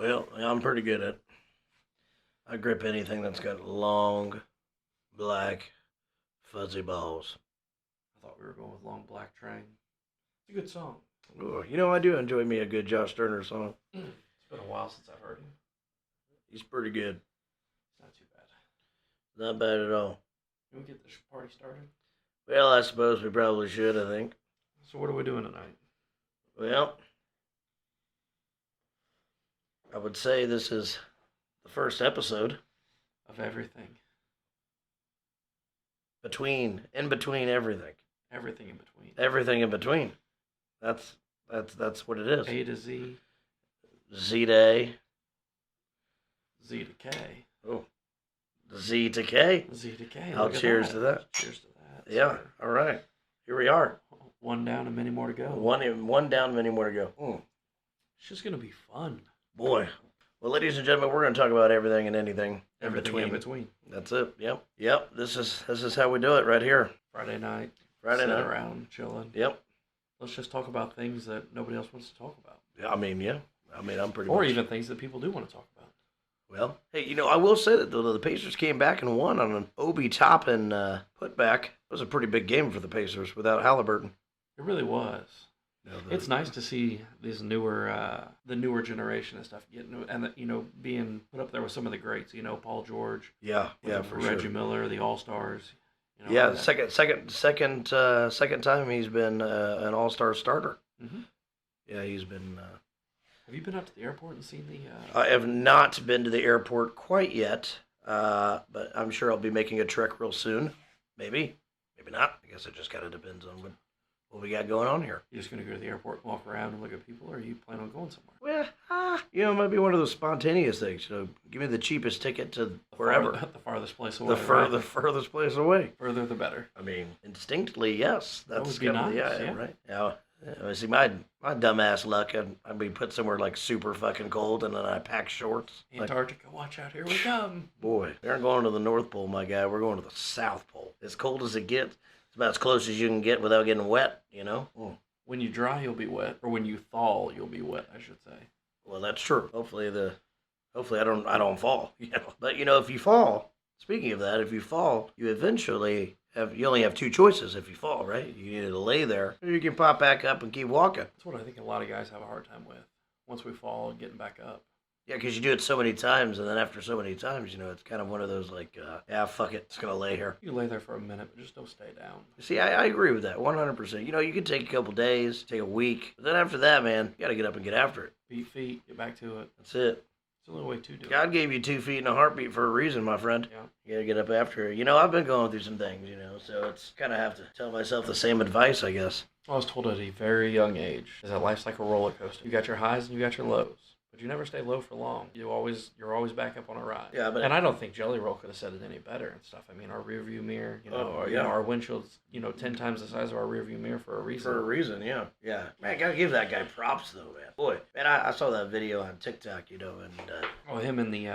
Well, I'm pretty good at. I grip anything that's got long, black, fuzzy balls. I thought we were going with Long Black Train. It's a good song. Ooh, I do enjoy me a good Josh Turner song. It's been a while since I've heard him. He's pretty good. It's not too bad. Not bad at all. Can we get this party started? Well, I suppose we probably should, I think. So what are we doing tonight? Well, I would say this is the first episode. Of everything. In between everything. Everything in between. Everything in between. That's what it is. A to Z. Z to A. Z to K. Oh. Z to K. Z to K. I'll cheers to that. Cheers to that. Yeah. Sir. All right. Here we are. One down and many more to go. One down, many more to go. It's just gonna be fun. Boy. Well, ladies and gentlemen, we're going to talk about everything and anything Everything in between. That's it. Yep. This is how we do it right here. Friday night. Friday night. Sit around, chilling. Yep. Let's just talk about things that nobody else wants to talk about. Yeah. I'm pretty. Or much... even things that people do want to talk about. Well, hey, I will say that the Pacers came back and won on an Obi Toppin putback. It was a pretty big game for the Pacers without Halliburton. It really was. No, It's nice to see these the newer generation and stuff getting, and being put up there with some of the greats. Paul George. Yeah, for Reggie sure. Miller, the All Stars. Yeah, second time he's been an All-Star starter. Mm-hmm. Yeah, he's been. Have you been up to the airport and seen the? I have not been to the airport quite yet, but I'm sure I'll be making a trek real soon. Maybe not. I guess it just kind of depends on what we got going on here. You just gonna go to the airport, walk around, and look at people, or are you planning on going somewhere? Well, it might be one of those spontaneous things. Give me the cheapest ticket to wherever. The farthest place away. The furthest place away. Further the better. I mean, instinctly, yes. That's would be kind of nice, yeah, yeah. right. Yeah. See, my dumbass luck, I'd be put somewhere like super fucking cold, and then I pack shorts. Antarctica, watch out, here we come. Boy, we aren't going to the North Pole, my guy. We're going to the South Pole. As cold as it gets, it's about as close as you can get without getting wet, When you dry, you'll be wet, or when you thaw, you'll be wet, I should say. Well, that's true. Hopefully I don't fall. But if you fall, speaking of that, if you fall, you only have two choices if you fall, right? You either lay there or you can pop back up and keep walking. That's what I think a lot of guys have a hard time with. Once we fall, getting back up. Yeah, because you do it so many times, and then after so many times, it's kind of one of those like, fuck it, it's gonna lay here. You lay there for a minute, but just don't stay down. See, I agree with that 100%. You can take a couple days, take a week, but then after that, man, you gotta get up and get after it. Beat feet, get back to it. That's it. It's the only way to do it. God gave you 2 feet and a heartbeat for a reason, my friend. Yeah. You gotta get up after it. I've been going through some things, so it's kind of have to tell myself the same advice, I guess. I was told at a very young age is that life's like a roller coaster. You got your highs and you got your lows. But you never stay low for long. You're always back up on a ride. Yeah, and I don't think Jelly Roll could have said it any better and stuff. I mean, our rear view mirror, our windshield's 10 times the size of our rear view mirror for a reason. For a reason, yeah. Yeah. Man, gotta give that guy props though, man. Boy, man, I saw that video on TikTok, and him in the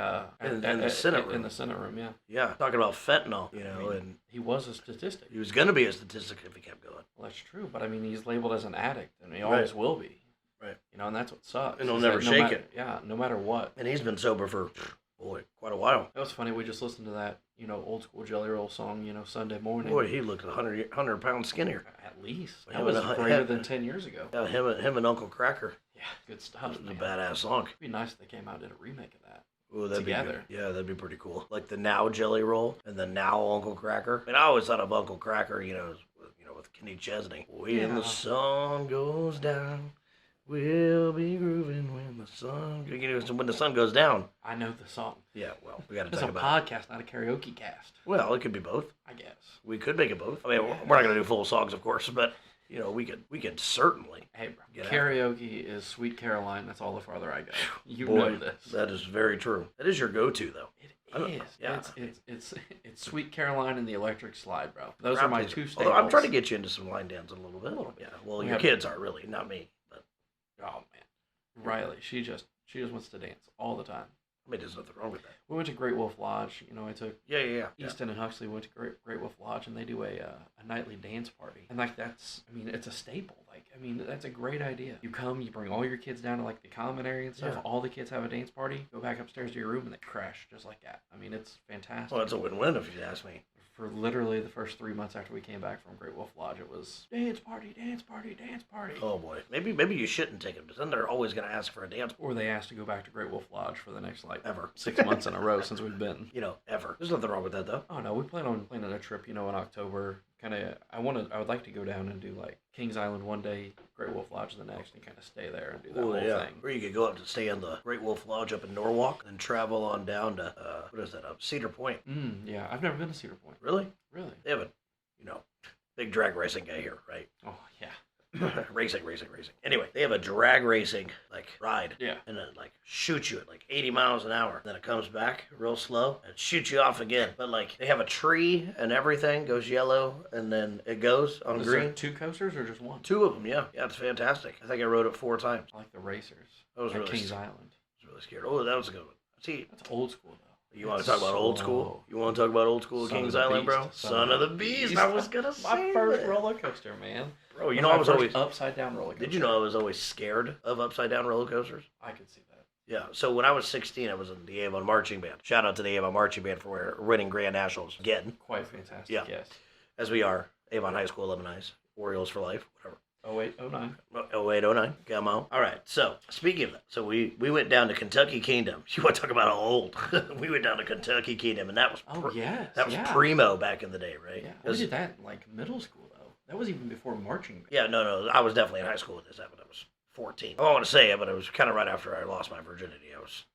in the Senate room. In the Senate room, yeah. Yeah, talking about fentanyl, and he was a statistic. He was gonna be a statistic if he kept going. Well, that's true, but I mean, he's labeled as an addict, and he always will be. Right. And that's what sucks. And he'll never shake it. Yeah, no matter what. And he's been sober for, quite a while. That was funny. We just listened to that, old school Jelly Roll song, Sunday morning. Boy, he looked 100 pounds skinnier. At least. That was greater than 10 years ago. Yeah, him and Uncle Cracker. Yeah, good stuff. It was a badass song. It'd be nice if they came out and did a remake of that. Ooh, that'd together. Be good. Yeah, that'd be pretty cool. Like the now Jelly Roll and the now Uncle Cracker. I mean, I always thought of Uncle Cracker, with Kenny Chesney. When the sun goes down, we'll be grooving when the sun. When the sun goes down. I know the song. Yeah, well, we got to talk about it. It's a podcast, not a karaoke cast. Well, it could be both. I guess we could make it both. I mean, we're not gonna do full songs, of course, but we could certainly. Hey, bro, karaoke is Sweet Caroline. That's all the farther I go. You Boy, know this. That is very true. That is your go-to, though. It is. Yeah. It's Sweet Caroline and the Electric Slide, bro. Those are my two staples. Although I'm trying to get you into some line dance a little bit. Yeah. Well, your kids are really, not me. But oh man, Riley, she just wants to dance all the time. I mean, there's nothing wrong with that. We went to Great Wolf Lodge. You know, I took Yeah. Easton and Huxley went to Great Wolf Lodge, and they do a nightly dance party. And like that's, I mean, it's a staple. Like, I mean, that's a great idea. You come, you bring all your kids down to like the common area and stuff. Yeah. All the kids have a dance party. Go back upstairs to your room, and they crash just like that. I mean, it's fantastic. Well, it's a win-win if you ask me. For literally the first 3 months after we came back from Great Wolf Lodge, it was dance party, dance party, dance party. Oh boy, maybe you shouldn't take them, because then they're always going to ask for a dance. Or they asked to go back to Great Wolf Lodge for the next like Ever. 6 months in a row since we've been. You know, ever. There's nothing wrong with that though. Oh no, we plan on planning a trip, you know, in October. Kind of, I would like to go down and do like Kings Island one day, Great Wolf Lodge the next, and kind of stay there and do that whole thing. Or you could go up to stay in the Great Wolf Lodge up in Norwalk, and travel on down to what is that? Up Cedar Point. Yeah, I've never been to Cedar Point. Really? Really? They have a, big drag racing guy here, right? Oh yeah. racing. Anyway, they have a drag racing ride. Yeah. And it shoots you at 80 miles an hour. Then it comes back real slow and shoots you off again. But they have a tree and everything goes yellow, and then it goes on Is green. there 2 coasters or just 1? 2 of them, yeah. Yeah, it's fantastic. I think I rode it 4 times. I like the racers. I was at really Kings I Island. was really scared. Oh, that was a good one. See, That's old school though. you want to talk about old school? You want to talk about old school Son of Kings the Island, bro? Beast. Son of the Beast. I was gonna say my first that. roller coaster, man. Bro, you My know I was first always upside down roller coaster. Did you know I was always scared of upside down roller coasters? I could see that. Yeah, so when I was 16, I was in the Avon Marching Band. Shout out to the Avon Marching Band for winning Grand Nationals again, Quite fantastic. Yeah. Yes. as we are. Avon High School alumni, Orioles for life, whatever. 0809. 0809, come on. All right, so speaking of that, so we went down to Kentucky Kingdom. You want to talk about how old? We went down to Kentucky Kingdom, and that was Yes. that was primo back in the day, right? Yeah. We did that in middle school though. That was even before marching band. Yeah, no, I was definitely in high school when this happened. I was 14. I don't want to say it, but it was kind of right after I lost my virginity. I was,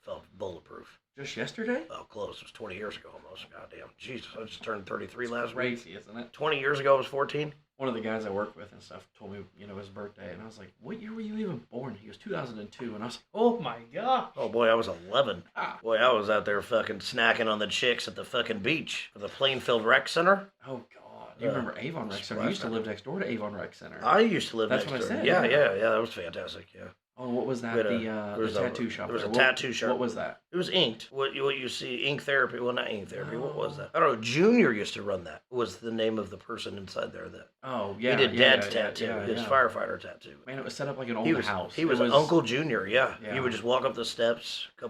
felt bulletproof. Just yesterday? Oh, close. It was 20 years ago almost. Goddamn. Jesus, I just turned 33 last week. Crazy, isn't it? 20 years ago, I was 14. One of the guys I work with and stuff told me, his birthday, and I was like, "What year were you even born?" He goes, 2002, and I was like, "Oh my god!" Oh boy, I was 11. Ah. Boy, I was out there fucking snacking on the chicks at the fucking beach for the Plainfield Rec Center. Oh god! You remember Avon Rec Center? I used to live next door to Avon Rec Center. I used to live That's next what I door. said, Yeah, yeah. that was fantastic. Yeah. Oh, what was that? We had The tattoo shop. There was a What- tattoo shop. What was that? It was inked. What you see, ink therapy. Well, not ink therapy. What was that? I don't know. Junior used to run that. Was the name of the person inside there that Oh yeah. he did yeah, Dad's yeah, tattoo, yeah, his yeah. firefighter tattoo. Man, it was set up like an old He was house. he was Uncle Junior. Yeah. Yeah. He would just walk up the steps, a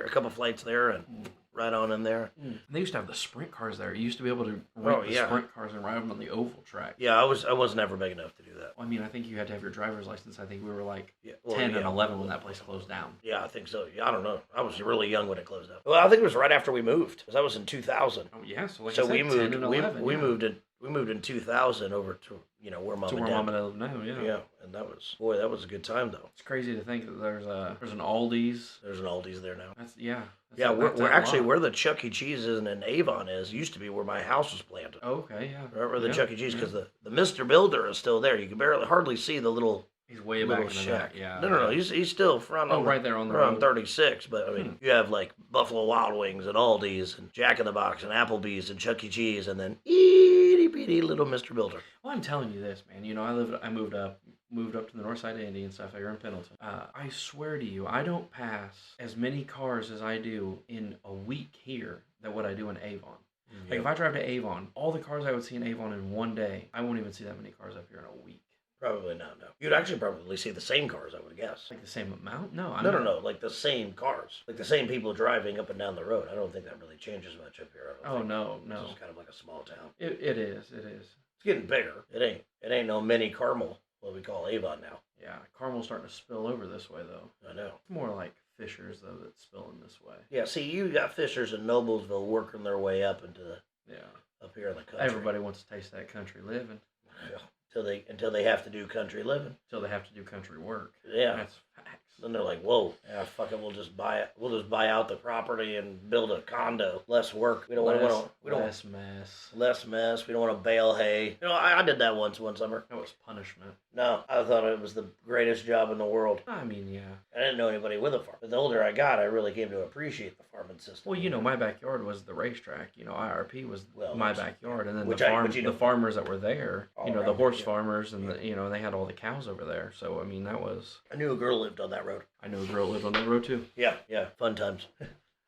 couple flights there, and right on in there. And they used to have the sprint cars there. You used to be able to Oh, rent the yeah. sprint cars and ride them on the oval track. Yeah, I was never big enough to do that. Well, I mean, I think you had to have your driver's license. I think we were like Yeah, 10 and 11 when that place closed down. Yeah, I think so. Yeah, I don't know. I was really young when it closed up. Well, I think it was right after we moved, because that was in 2000. Oh yeah, so like So I said, we 10 moved. and We 11, yeah. moved in 2000 over to where mom to and where dad. mom and dad live now. Yeah. Yeah, and that was a good time though. It's crazy to think that there's an Aldi's. There's an Aldi's there now. That's yeah. That's Yeah, that's we're a actually lot. where the Chuck E. Cheese is and Avon is used to be where my house was planted. Oh, okay, yeah. Remember the Yeah, Chuck E. Cheese? yeah. Because the Mr. Builder is still there. You can hardly see the little He's way back in the shack. back. Yeah. No. He's still front. Oh, on right there on the around road. 36. But I mean, you have Buffalo Wild Wings and Aldi's and Jack in the Box and Applebee's and Chuck E. Cheese, and then itty bitty little Mr. Builder. Well, I'm telling you this, man. I moved up to the north side of Indy and stuff here in Pendleton. I swear to you, I don't pass as many cars as I do in a week here than what I do in Avon. Like if I drive to Avon, all the cars I would see in Avon in one day, I won't even see that many cars up here in a week. Probably not. No, you'd actually probably see the same cars. I would guess. Like the same amount? No, No. Like the same cars, like the same people driving up and down the road. I don't think that really changes much up here. I don't Oh think. no. It's just kind of like a small town. It is. It's getting bigger. It ain't no mini Carmel, what we call Avon now. Yeah, Carmel's starting to spill over this way though. I know. It's more like Fishers though that's spilling this way. Yeah, see, you got Fishers and Noblesville working their way up into Yeah. up here in the country. Everybody wants to taste that country living Yeah. Until they have to do country living. until they have to do country work. Yeah. That's facts. Then they're like, whoa, yeah, fuck it, we'll just buy it. We'll just buy out the property and build a condo. Less work. We don't want less mess. less mess. We don't want to bale hay. I did that one summer. That was punishment. No, I thought it was the greatest job in the world. I mean, yeah. I didn't know anybody with a farm. But the older I got, I really came to appreciate the farming system. Well, my backyard was the racetrack. IRP was my backyard, and then the farmers that were there, All the around horse here. farmers, and they had all the cows over there. So I mean, that was I knew a girl lived on that road. I know a girl lived on that road too. Yeah, fun times.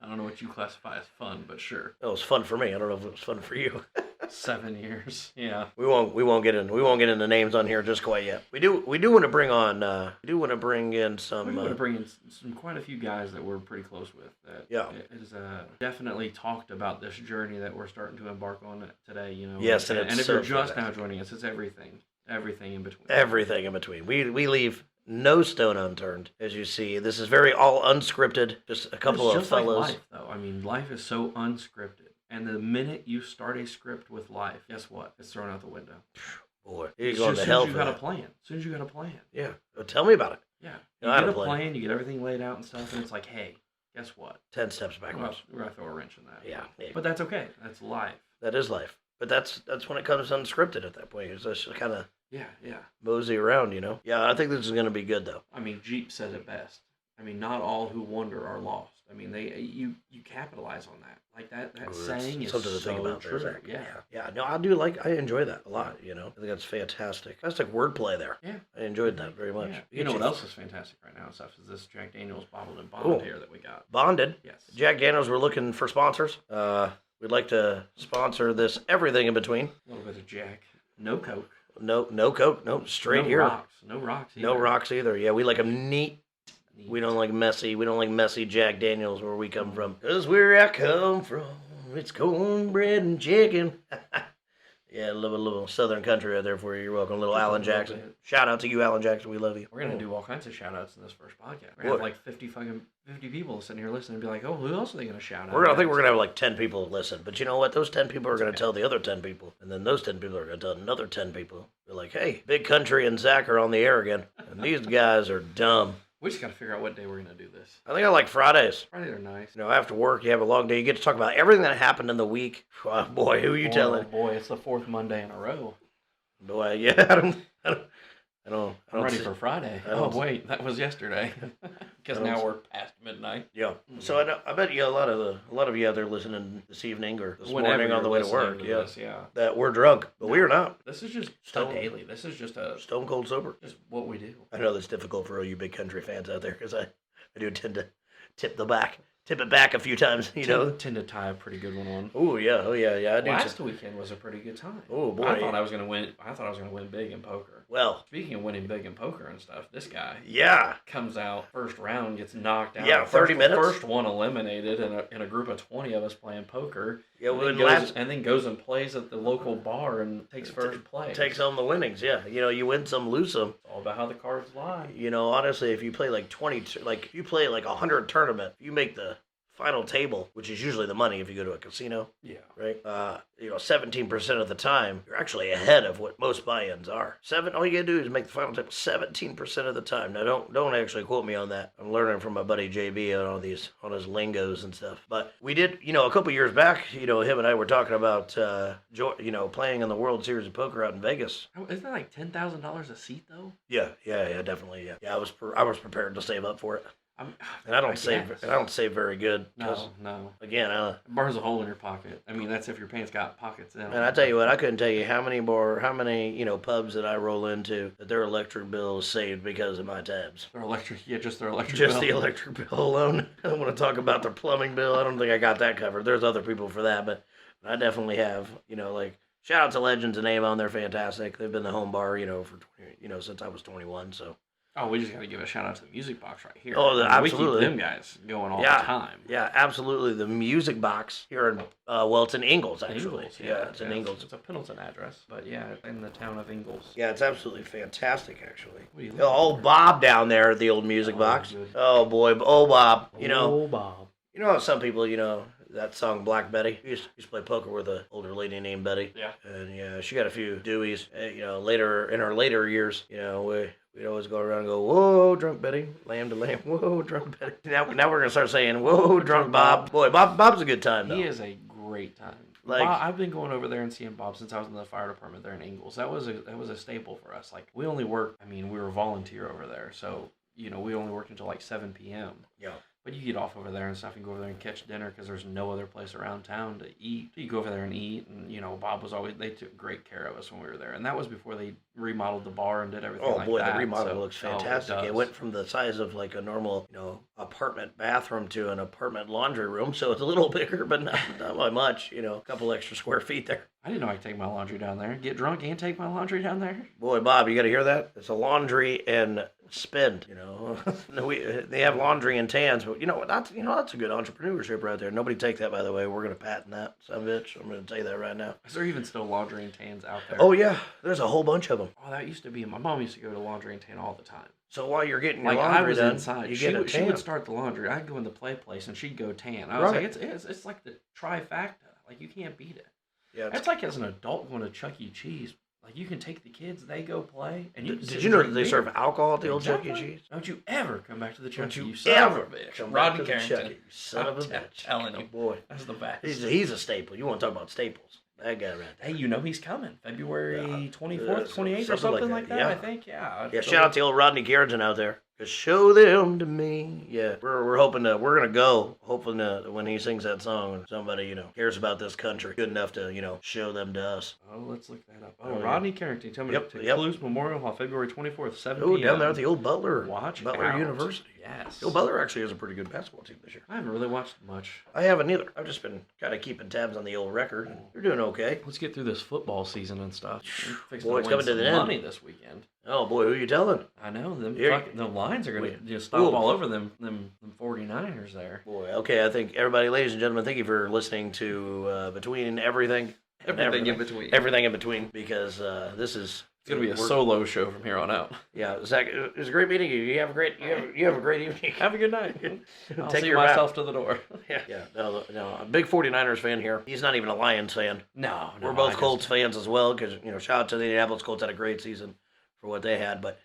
I don't know what you classify as fun, but sure. It was fun for me. I don't know if it was fun for you. 7 years. Yeah. We won't get into names on here just quite yet. We do want to bring on in some We're going to bring in quite a few guys that we're pretty close with. That is definitely talked about this journey that we're starting to embark on today. You know. Yes, and it's if so you're just fantastic. now joining us, it's everything in between. Everything in between. We leave no stone unturned, as you see. This is very all unscripted. Just a couple of just fellows. like life, though. I mean, life is so unscripted. And the minute you start a script with life, guess what? It's thrown out the window. Boy, you're As going soon to hell as you for got a that. plan. As soon as you got a plan. Yeah. Well, tell me about it. Yeah. No, You I had get a a plan. plan, you get everything laid out and stuff, and it's like, hey, guess what? 10 steps backwards. We're going to throw a wrench in that. Yeah. But that's okay. That's life. That is life. But that's when it comes unscripted at that point. It's just kind of Yeah. mosey around, you know? Yeah, I think this is going to be good, though. I mean, Jeep said it best. I mean, not all who wander are lost. I mean, you capitalize on that. Like that saying is something to think about true. there, Zach. Yeah. No, I enjoy that a lot, you know? I think that's fantastic. Fantastic wordplay there. Yeah. I enjoyed that very much. Yeah. You know what else is fantastic right now and stuff is this Jack Daniels bottled and bond Cool. here that we got. Bonded. Yes. Jack Daniels, we're looking for sponsors. We'd like to sponsor this everything in between. A little bit of Jack. No Coke. No Coke. No, straight no here. Rocks. No rocks either. No rocks either. Yeah, we like them neat. We don't like messy. We don't like messy Jack Daniels where we come from. 'Cause where I come from, it's cornbread and chicken. Yeah, a little southern country right there for you. You're welcome. Little Just a Alan little Jackson. bit. Shout out to you, Alan Jackson. We love you. We're going to do all kinds of shout outs in this first podcast. We're going to have like 50 people sitting here listening and be like, oh, who else are they going to shout out? I think we're going to have like 10 people listen. But you know what? Those 10 people are going to tell the other 10 people. And then those 10 people are going to tell another 10 people. They're like, hey, Big Country and Zach are on the air again. And these guys are dumb. We just got to figure out what day we're going to do this. I think I like Fridays. Fridays are nice. You know, after work, you have a long day. You get to talk about everything that happened in the week. Oh, boy, who are you telling? Oh, boy, it's the 4th Monday in a row. Boy, yeah, I don't I'm ready see- for Friday. I don't- Oh, wait, that was yesterday. Because I don't now see- we're past midnight. Yeah. So I bet you a lot of you out there listening this evening or this Whenever morning on the you're way to work, listening yeah, this, that we're drunk, but we are not. This is just Stone- a daily. This is just Stone cold sober. just what we do. I know that's difficult for all you Big Country fans out there because I do tend to tip it back a few times, you know. Tend to tie a pretty good one on. Oh yeah. I do. Last weekend was a pretty good time. Oh boy. I thought I was gonna win. I thought I was gonna win big in poker. Well, Speaking of winning big in poker and stuff, this guy yeah. comes out first round, gets knocked out. Yeah, 30 minutes. First one eliminated in a group of 20 of us playing poker. Yeah, and, well, then goes and plays at the local bar and takes first place. Takes home the winnings. Yeah, you know, you win some, lose some. It's all about how the cards lie. You know, honestly, if you play like 20, like if you play like 100 tournament, you make the final table, which is usually the money if you go to a casino, Yeah. right? 17% of the time, you're actually ahead of what most buy-ins are. All you gotta do is make the final table 17% of the time. Now, don't actually quote me on that. I'm learning from my buddy JB on his lingos and stuff. But we did, a couple years back, him and I were talking about, playing in the World Series of Poker out in Vegas. Isn't that like $10,000 a seat though? Yeah, definitely, yeah. Yeah, I was prepared to save up for it. And I don't save very good. No. Again, It burns a hole in your pocket. I mean, that's if your pants got pockets in them. and I tell you what, I couldn't tell you how many pubs that I roll into that their electric bill is saved because of my tabs. Their electric, just their electric Just bill. the electric bill alone. I don't want to talk about their plumbing bill. I don't think I got that covered. There's other people for that, but I definitely have. Shout out to Legends and Avon. They're fantastic. They've been the home bar, for 20, since I was 21. So. Oh, we just got to give a shout out to the Music Box right here. Oh, absolutely. We keep them guys going all the time. Yeah, absolutely. The Music Box here in, it's in Ingalls, actually. Ingalls, It's in Ingalls. It's a Pendleton address, but yeah, in the town of Ingalls. Yeah, it's absolutely fantastic, actually. What are you Old Bob down there at the old Music Box. good. Oh, boy. Old Bob. Oh, Bob. You know how some people, that song Black Betty? We used to play poker with an older lady named Betty. Yeah. And, yeah, she got a few Deweys. Later, in her later years, we'd always go around and go, whoa, drunk Betty, lamb to lamb, whoa, drunk Betty. Now we're going to start saying, whoa, drunk Bob. Boy, Bob's a good time, though. He is a great time. Like- Bob, I've been going over there and seeing Bob since I was in the fire department there in Ingalls. That was a staple for us. Like, we only worked, we were volunteer over there, so, we only worked until like 7 p.m. Yeah. But you get off over there and stuff and go over there and catch dinner because there's no other place around town to eat. So you go over there and eat, and Bob was always, they took great care of us when we were there. And that was before they remodeled the bar and did everything like that. Oh boy, the remodel looks Oh, fantastic. it It does. went from the size of like a normal, apartment bathroom to an apartment laundry room, so it's a little bigger, but not by much, a couple extra square feet there. I didn't know I could take my laundry down there. Get drunk and take my laundry down there. Boy, Bob, you got to hear that? It's a laundry and spend, they have laundry and tans, but that's a good entrepreneurship right there. Nobody take that, by the way. We're going to patent that, son of a bitch. I'm going to tell you that right now. Is there even still laundry and tans out there? Oh yeah, there's a whole bunch of them. Oh, that used to be. My mom used to go to laundry and tan all the time. So while you're getting your Like I laundry was done, inside. you She get a would, she tan. would start the laundry. I'd go in the play place and she'd go tan. I was Right. like, it's like the trifecta. Like you can't beat it. Yeah, That's like as an adult going to Chuck E. Cheese. Like you can take the kids, they go play, and you can sit Did and you know that drink they beer. serve alcohol at the old Chuck E. Exactly. Cheese? Don't you ever come back to the Chuck Don't E. you You son ever of a bitch. come Rodney back to the Carrington. Chuck E. You son of a bitch. Telling you. Boy, That's the best. he's a staple. You want to talk about staples? That guy right there. Hey, he's coming. February 24th, Yeah, 28th, or something like that, yeah. I think. Yeah. Yeah, shout out to old Rodney Carrington out there. Just show them to me. Yeah, we're hoping we're gonna go, hoping when he sings that song, somebody cares about this country good enough to show them to us. Oh, let's look that up. Oh, Oh, yeah. Rodney Carrington. Tell me Yep, to yep. Clues Memorial Hall, February 24th, 7 Oh, p.m. down there at the old Butler Watch Butler out. University. Yes. Old Butler actually has a pretty good basketball team this year. I haven't really watched much. I haven't either. I've just been kind of keeping tabs on the old record. And they're doing okay. Let's get through this football season and stuff. Boy, it's coming to the end. Money this weekend. Oh boy, who you telling? I know them. Here- The lines are going to Wait. just stomp Ooh. all over them 49ers there. Boy, okay. I think everybody, ladies and gentlemen, thank you for listening to Between Everything. and Everything in between. Everything in between, because this is. It's going to be a we're- solo show from here on out. Yeah, Zach, it was a great meeting you. You have a great evening. Have a good night. I'll Take see your myself to the door. Yeah. No, I'm a big 49ers fan here. He's not even a Lions fan. No, We're both Colts fans as well, because shout out to the Indianapolis Colts, had a great season for what they had, but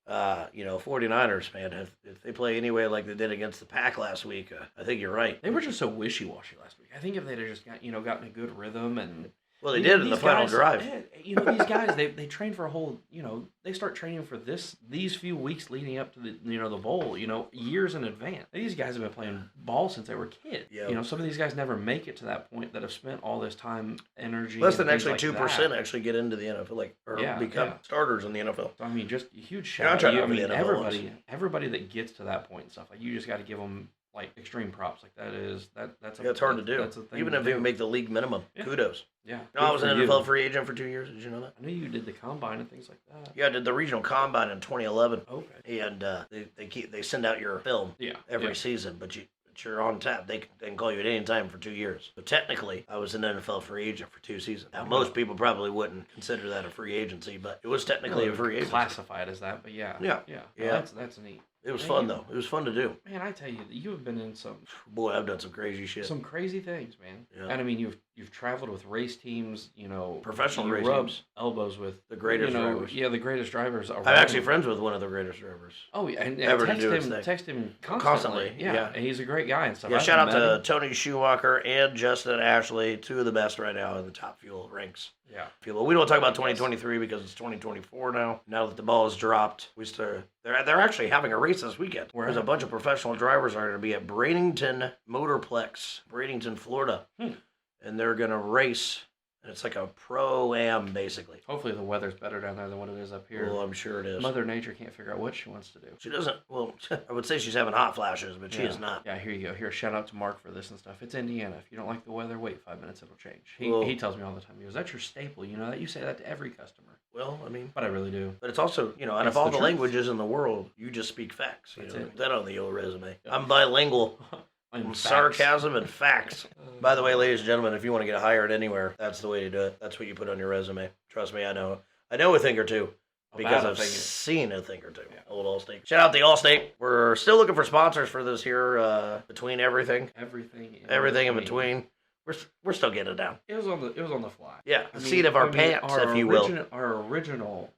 49ers, man, if they play anyway like they did against the Pack last week, I think you're right. They were just so wishy-washy last week. I think if they'd have just gotten a good rhythm and Well, they did in the these final guys- drive. These guys they train for a whole. They start training for these few weeks leading up to the bowl. Years in advance. These guys have been playing ball since they were kids. Yeah. Some of these guys never make it to that point that have spent all this time, energy. Less and than things actually like 2% that. actually get into the NFL, or Yeah, become yeah. starters in the NFL. So, I mean, just a huge You're not shout trying out. to I be mean, the NFL everybody that gets to that point and stuff, like you just got to give them like extreme props. Like that's It's hard to do. That's a thing Even to if you do. make the league minimum. Yeah. Kudos. Yeah. I was good an for you. NFL free agent for 2 years. Did you know that? I knew you did the combine and things like that. Yeah, I did the regional combine in 2011, Okay. and they send out your film Yeah. every yeah. season, but you're on tap. They can call you at any time for 2 years. So technically, I was an NFL free agent for 2 seasons. Now, most people probably wouldn't consider that a free agency, but it was technically a free agency. Classified as that, but yeah. Yeah. Yeah. Yeah. That's neat. It was Man, fun, you- though. It was fun to do. Man, I tell you, you have been in some Boy, I've done some crazy shit. crazy things, man. Yeah. And I mean, you've traveled with race teams, Professional you race rub teams. elbows with The greatest drivers. Yeah, the greatest drivers. I'm actually friends with one of the greatest drivers. Oh yeah, and ever to text do his him, thing. text him Constantly, Yeah, yeah. and he's a great guy and stuff. Yeah, I've shout out met to him. Tony Schumacher and Justin Ashley, 2 of the best right now in the top fuel ranks. Yeah. Fuel. We don't talk about 2023 because it's 2024 now. Now that the ball is dropped, they're actually having a race this weekend. Where There's at? a bunch of professional drivers are going to be at Bradenton Motorplex, Bradenton, Florida, and they're going to race. And it's like a pro-am, basically. Hopefully the weather's better down there than what it is up here. Well, I'm sure it is. Mother Nature can't figure out what she wants to do. She doesn't, well, I would say she's having hot flashes, but she Yeah. is not. Yeah, here you go. Here, shout out to Mark for this and stuff. It's Indiana. If you don't like the weather, wait 5 minutes, it'll change. Well- He tells me all the time. He goes, "That's your staple. You know that. You say that to every customer." Well, I mean, But I really do. but it's also, out It's of all the the truth. languages in the world, you just speak facts. That's Put it. that on the old resume. I'm bilingual. I'm Sarcasm and facts. By the way, ladies and gentlemen, if you want to get hired anywhere, that's the way to do it. That's what you put on your resume. Trust me, I know. I know a thing or two because About a I've thing. seen a thing or two. Yeah. Old Allstate. Shout out the Allstate. We're still looking for sponsors for this here. Between everything in between. We're still getting it down. It was on the fly. Yeah, the seat of our pants, if you will. Our original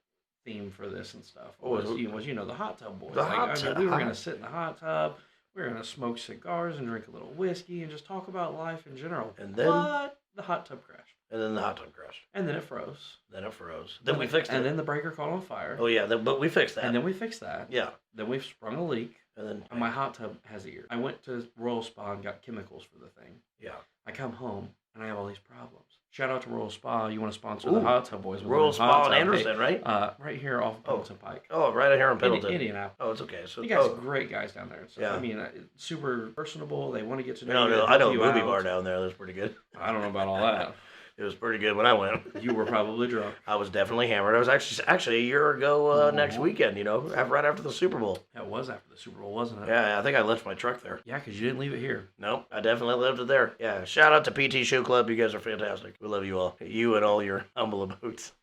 theme for this and stuff What was, was it? the hot tub boys. The hot tub. We were gonna sit in the hot tub. We were gonna smoke cigars and drink a little whiskey and just talk about life in general. And then- but the hot tub crashed, And then the hot tub crashed. and then it froze. Then it froze. Then we fixed it. And then the breaker caught on fire. Oh yeah, but we fixed that. And then we fixed that. Yeah. Then we sprung a leak. And then And my hot tub has ears. I went to Royal Spa and got chemicals for the thing. yeah. I come home and I have all these problems. Shout out to Royal Spa. You want to sponsor the Hot Tub Boys? With Royal a Spa hot in tub, Anderson, hey, right? right here off of Pendleton Pike. Oh, right here in Pendleton. Indianapolis. Oh, it's okay. So You guys are great guys down there. So, Yeah. I mean, super personable. They want to get to know No, you. no, they I know help a you movie out. bar down there. That's pretty good. I don't know about all that. It was pretty good when I went. You were probably drunk. I was definitely hammered. I was actually a year ago next weekend. You know, right after the Super Bowl. That was after the Super Bowl, wasn't it? Yeah, I think I left my truck there. Yeah, because you didn't leave it here. No, I definitely left it there. Yeah, shout out to PT Show Club. You guys are fantastic. We love you all. You and all your humble abodes.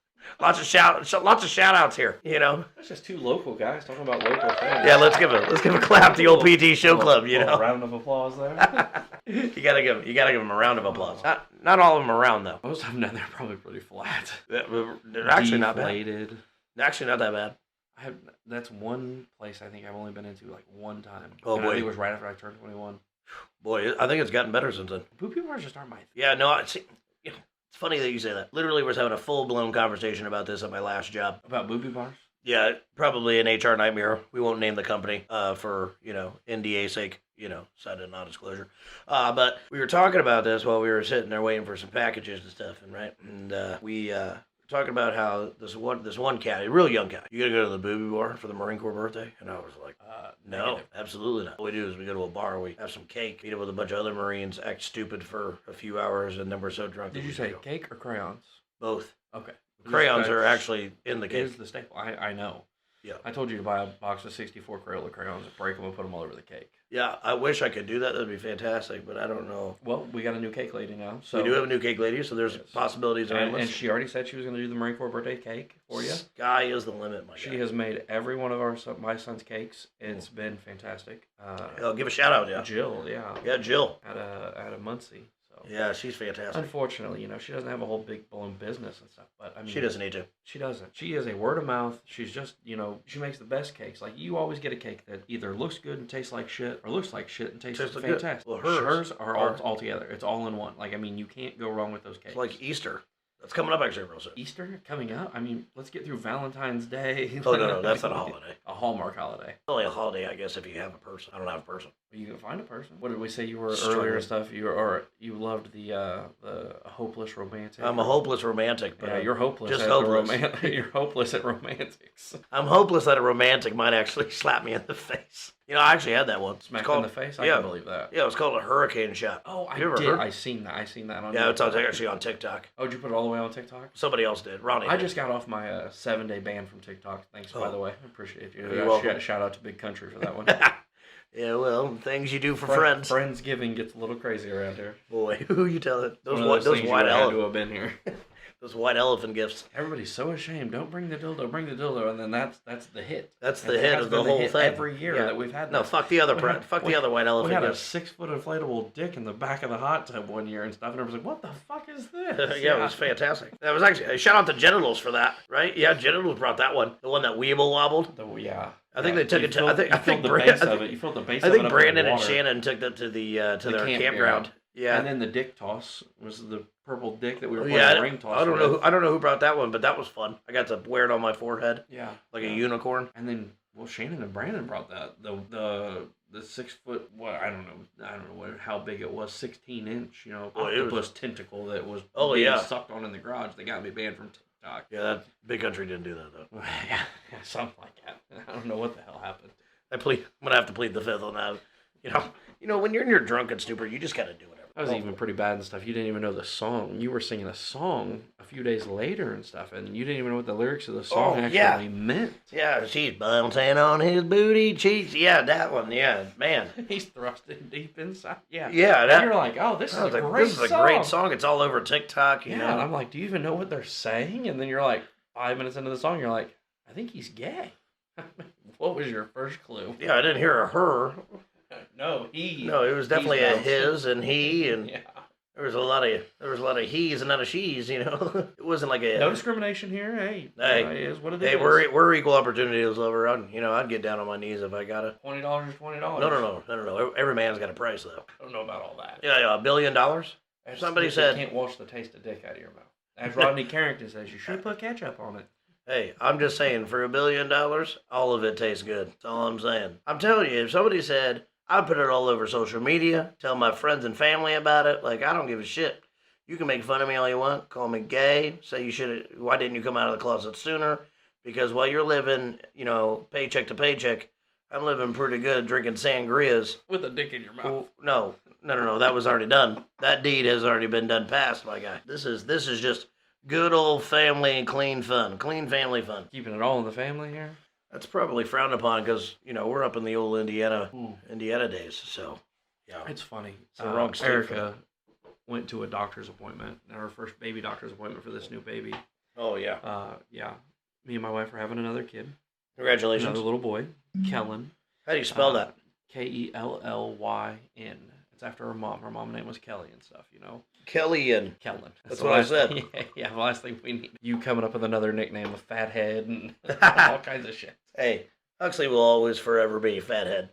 Lots of shout outs here. You know. That's just two local guys talking about local things. Yeah, let's give a clap to the old PT Show Club. You know. Round of applause there. you gotta give them a round of applause. Not all of them around though. Most of them down there are probably pretty flat. They're actually not bad. Deflated. They're actually not that bad. That's one place I think I've only been into like one time. Oh, And boy. I think it was right after I turned 21. Boy, I think it's gotten better since then. Poopy bars just aren't my thing. Yeah, no, it's funny that you say that. Literally, was having a full-blown conversation about this at my last job. About booby bars? Yeah, probably an HR nightmare. We won't name the company for, NDA sake, side of non-disclosure. But we were talking about this while we were sitting there waiting for some packages and stuff, and we talking about how this one cat, a real young cat, you gotta go to the booby bar for the Marine Corps birthday? And I was like, no, negative. absolutely not. What we do is we go to a bar, we have some cake, meet up with a bunch of other Marines, act stupid for a few hours, and then we're so drunk. Did that you we say go. cake or crayons? Both? Okay. Crayons are That's- actually in the It cake. is the staple. I know. Yeah. I told you to buy a box of 64 Crayola crayons and break them and put them all over the cake. Yeah, I wish I could do that. That'd be fantastic, but I don't know. Well, we got a new cake lady now. So We do have a new cake lady, so there's Yes. possibilities are and endless. she already said she was going to do the Marine Corps birthday cake for you. Sky is the limit, my She guy. has made every one of my son's cakes. It's been fantastic. I'll give a shout out, yeah. Jill, yeah. Yeah, Jill. At a Muncie. So Yeah, she's fantastic. unfortunately, she doesn't have a whole big blown business and stuff. But I mean, She doesn't need to. She doesn't. She is a word of mouth. She's just, she makes the best cakes. Like, you always get a cake that either looks good and tastes like shit, or looks like shit and tastes Tastes good. fantastic. Well, hers are all together. It's all in one. Like, I mean, you can't go wrong with those cakes. It's like Easter. That's coming up actually real soon. Easter coming up. I mean, let's get through Valentine's Day. Oh, no, that's not a holiday. A Hallmark holiday. It's only a holiday, I guess, if you have a person. I don't have a person. You can find a person. What did we say you were Struggling. earlier and stuff? You loved the hopeless romantic. I'm a hopeless romantic, but Yeah, you're hopeless. just at hopeless. You're hopeless at romantics. I'm hopeless that a romantic might actually slap me in the face. I actually had that one. It's Smacked called- in the face. I yeah. can believe that. Yeah, it's called a hurricane shot. Oh, I You ever did. heard? I seen that. I seen that on. Yeah, it's TikTok. actually on TikTok. Oh, did you put it all the way on TikTok? Somebody else did. Ronnie I did. just got off my 7-day ban from TikTok. Thanks, by Oh. the way. I appreciate you. You're welcome. Shout out to Big Country for that one. Yeah, well, things you do for friends. Friendsgiving gets a little crazy around here. Boy, who you telling? Those One of those things white you had to elephant, have been here. those white elephant gifts. Everybody's so ashamed. Don't bring the dildo. Bring the dildo, and then that's the hit. That's the And it hit has of the been whole hit thing. every year Yeah. that we've had. No, this. fuck the other We had- the other white We elephant had a gifts. 6-foot inflatable dick in the back of the hot tub one year and stuff, and everyone's like, "What the fuck is this?" Yeah, it was fantastic. That was actually shout out to Genitals for that, right? Yeah, Genitals brought that one, the one that Weeble wobbled. Yeah. I think they took You it to. filled- I you think filled the Brandon. base of it. You filled the base I of think it up with Brandon and water. Shannon took that to the campground. campground. Yeah. And then the dick toss was the purple dick that we were Oh, playing yeah, the ring toss. I don't know. with. I don't know who brought that one, but that was fun. I got to wear it on my forehead Yeah. like yeah. a unicorn. And then, Shannon and Brandon brought that the 6-foot. What I don't know how big it was. 16-inch. Oh, it was- octopus tentacle that was Oh, being yeah. sucked on in the garage. They got me banned from TikTok. Yeah, that Big Country didn't do that though. yeah, something like that. I don't know what the hell happened. I'm gonna have to plead the fifth on that. When you're in your drunken stupor, you just gotta do whatever. That was even pretty bad and stuff. You didn't even know the song. You were singing a song a few days later and stuff, and you didn't even know what the lyrics of the song Oh, actually yeah. meant. Yeah, she's bouncing on his booty cheeks. Yeah, that one. Yeah, man. He's thrusting deep inside. Yeah. Yeah, And that. you're like, oh, this is I was a like, great this is song. a great song. It's all over TikTok. Yeah, and I'm like, do you even know what they're saying? And then you're like, 5 minutes into the song, you're like, I think he's gay. What was your first clue? Yeah, I didn't hear a her. No, he. No, it was definitely a bouncing. his and he, and Yeah. there was a lot of he's and not a she's. It wasn't like a No discrimination here. Hey, Hey. it is what it Hey, is. we're equal opportunity lover. I'd get down on my knees if I got it. $20 is $20. No. Every man's got a price though. I don't know about all that. Yeah, $1 billion. Somebody You said- can't wash the taste of dick out of your mouth. As Rodney Carrington says, you should put ketchup on it. Hey, I'm just saying, for $1 billion, all of it tastes good. That's all I'm saying. I'm telling you, if somebody said, I'd put it all over social media, tell my friends and family about it, like, I don't give a shit. You can make fun of me all you want, call me gay, say you should, why didn't you come out of the closet sooner? Because while you're living, paycheck to paycheck, I'm living pretty good drinking sangrias. With a dick in your mouth. Well, no, that was already done. That deed has already been done past, my guy. This is just good old family and clean fun. Clean family fun. Keeping it all in the family here? That's probably frowned upon because, we're up in the old Indiana days. So, yeah. It's funny. It's the wrong state Erica went to a doctor's appointment, her first baby doctor's appointment for this new baby. Oh, yeah. Yeah. Me and my wife are having another kid. Congratulations. Another little boy, Kellen. How do you spell that? Kellyn. It's after her mom. Her mom's name was Kelly and stuff, Kelly and... Kellen. That's what I said. Yeah, the last thing we need. You coming up with another nickname of Fathead and all kinds of shit. Hey, Huxley will always forever be Fathead.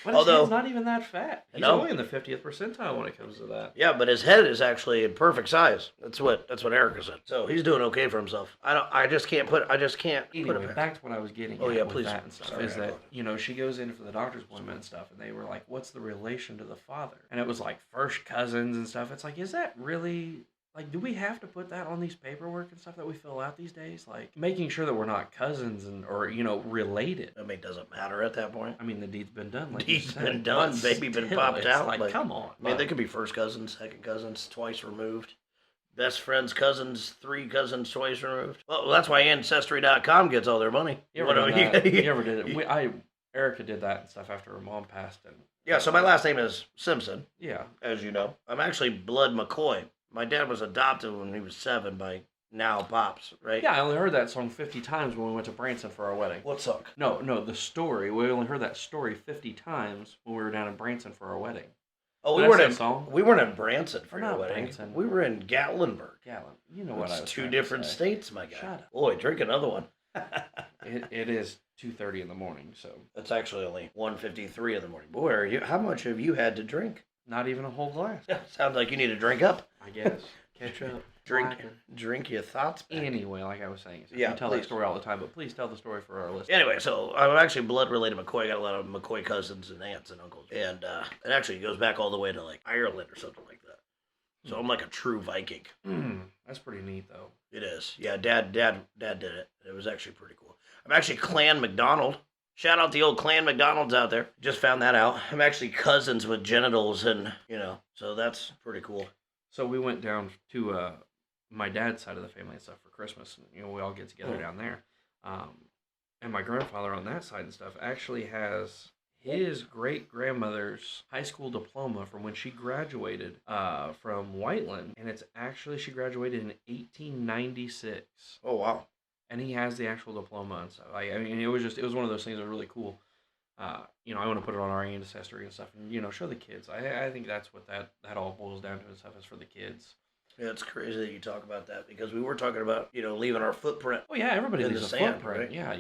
But his head's not even that fat. He's only in the 50th percentile when it comes to that. Yeah, but his head is actually in perfect size. That's what Erica said. So he's doing okay for himself. I just can't put Anyway, back to what I was getting at with please. that and stuff. Sorry, is that, she goes in for the doctor's appointment and stuff, and they were like, what's the relation to the father? And it was like first cousins and stuff. It's like, is that really... Like, do we have to put that on these paperwork and stuff that we fill out these days? Like, making sure that we're not cousins or related. I mean, it doesn't matter at that point. I mean, the deed's been done. Like deed's been done. Baby been popped out. Like, come on. I mean, they could be first cousins, second cousins, twice removed. Best friends, cousins, 3 cousins, twice removed. Well, that's why Ancestry.com gets all their money. You ever did it? Erica did that and stuff after her mom passed. Yeah, so my last name is Simpson. Yeah. As you know. I'm actually Blood McCoy. My dad was adopted when he was 7 by now Pops, right? Yeah, I only heard that song 50 times when we went to Branson for our wedding. What song? No, the story. We only heard that story 50 times when we were down in Branson for our wedding. Oh, we weren't in Branson for your wedding. Branson. We were in Gatlinburg. You know what I was 2 different states, my guy. Shut up. Boy, drink another one. It is 2:30 in the morning, so. It's actually only 1:53 in the morning. Boy, how much have you had to drink? Not even a whole glass. Sounds like you need to drink up. I guess. Catch up. Drink your thoughts back. Anyway, like I was saying, so yeah, you tell that story all the time, but please tell the story for our listeners. Anyway, so I'm actually blood-related McCoy. I got a lot of McCoy cousins and aunts and uncles. And it actually goes back all the way to, like, Ireland or something like that. So I'm like a true Viking. That's pretty neat, though. It is. Yeah, Dad did it. It was actually pretty cool. I'm actually Clan McDonald. Shout out the old Clan McDonald's out there. Just found that out. I'm actually cousins with genitals and, so that's pretty cool. So we went down to my dad's side of the family and stuff for Christmas. And, we all get together down there. And my grandfather on that side and stuff actually has his great-grandmother's high school diploma from when she graduated from Whiteland. And it's actually, she graduated in 1896. Oh, wow. And he has the actual diploma and stuff. I mean, it was one of those things that was really cool. I want to put it on our ancestry and stuff and, show the kids. I think that's what that all boils down to and stuff is for the kids. Yeah, it's crazy that you talk about that because we were talking about, leaving our footprint. Oh, yeah, everybody leaves a sand, footprint. Right? Yeah,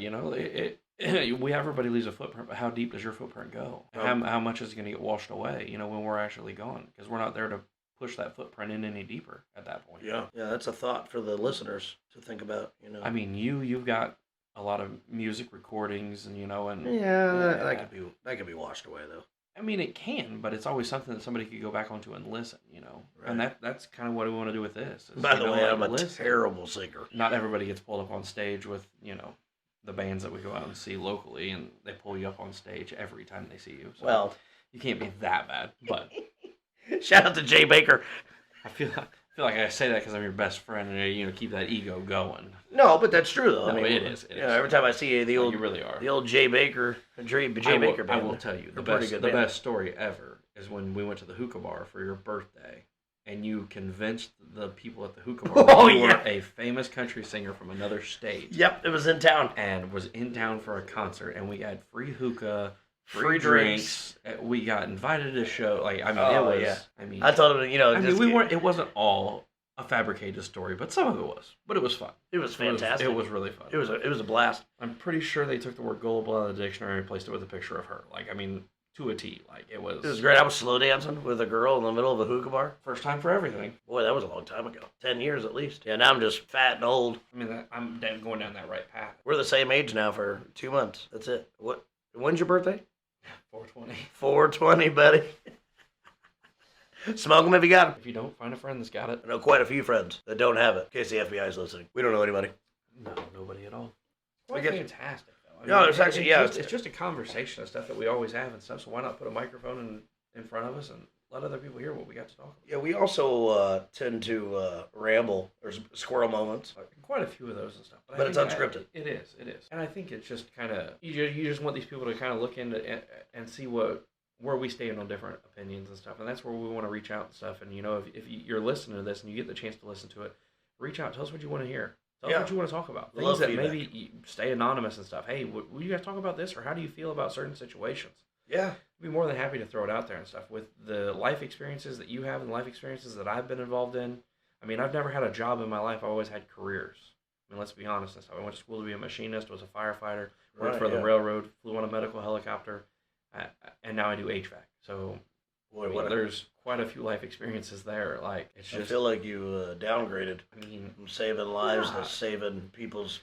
everybody leaves a footprint, but how deep does your footprint go? How much is going to get washed away, when we're actually gone? Because we're not there to push that footprint in any deeper at that point. Yeah, that's a thought for the listeners to think about, I mean, you've got a lot of music recordings and, that could be washed away, though. I mean, it can, but it's always something that somebody could go back onto and listen, Right. And that's kind of what we want to do with this. By the way, I'm a terrible singer. Not everybody gets pulled up on stage with, the bands that we go out and see locally, and they pull you up on stage every time they see you. So well, you can't be that bad, but... Shout out to Jay Baker. I feel like I say that because I'm your best friend and keep that ego going. No, but that's true though. No, it is. Every time I see you really are. The old Jay Baker, Baker band. I will tell you the best story ever is when we went to the hookah bar for your birthday, and you convinced the people at the hookah bar you were a famous country singer from another state. Yep, it was in town. And was in town for a concert, and we had free hookah. Free drinks. We got invited to a show. Like, I mean, it was. Yeah. I mean, I told him, we weren't. It wasn't all a fabricated story, but some of it was. But it was fun. It was fantastic. It was really fun. It was a blast. I'm pretty sure they took the word gullible out of the dictionary and replaced it with a picture of her. Like, I mean, to a T. Like It was great. I was slow dancing with a girl in the middle of a hookah bar. first time for everything. Boy, that was a long time ago. 10 years at least. Yeah, now I'm just fat and old. I mean, I'm going down that right path. We're the same age now for 2 months. That's it. When's your birthday? 420. 420, buddy. Smoke them if you got them. If you don't, find a friend that's got it. I know quite a few friends that don't have it. In case the FBI's listening. We don't know anybody. No, nobody at all. We Quite get- fantastic, though. I No, mean, it's actually, yeah. it's just a conversation of stuff that we always have and stuff, so why not put a microphone in front of us and let other people hear what we got to talk about? Yeah, we also tend to ramble. There's squirrel moments. Quite a few of those and stuff. But I it's think unscripted. It is. And I think it's just kind of, you just want these people to kind of look into and see where we stand on different opinions and stuff. And that's where we want to reach out and stuff. And, if you're listening to this and you get the chance to listen to it, reach out. Tell us what you want to hear. Tell us what you want to talk about. We love Things that feedback. maybe you stay anonymous and stuff. Hey, will you guys talk about this? Or how do you feel about certain situations? Yeah. I'd be more than happy to throw it out there and stuff. With the life experiences that you have and the life experiences that I've been involved in, I mean, I've never had a job in my life. I've always had careers. I mean, let's be honest and stuff. I went to school to be a machinist, was a firefighter, worked for the railroad, flew on a medical helicopter, and now I do HVAC. So, Boy, there's quite a few life experiences there. Like, it's just, I feel like you downgraded I mean, from saving lives to saving people's.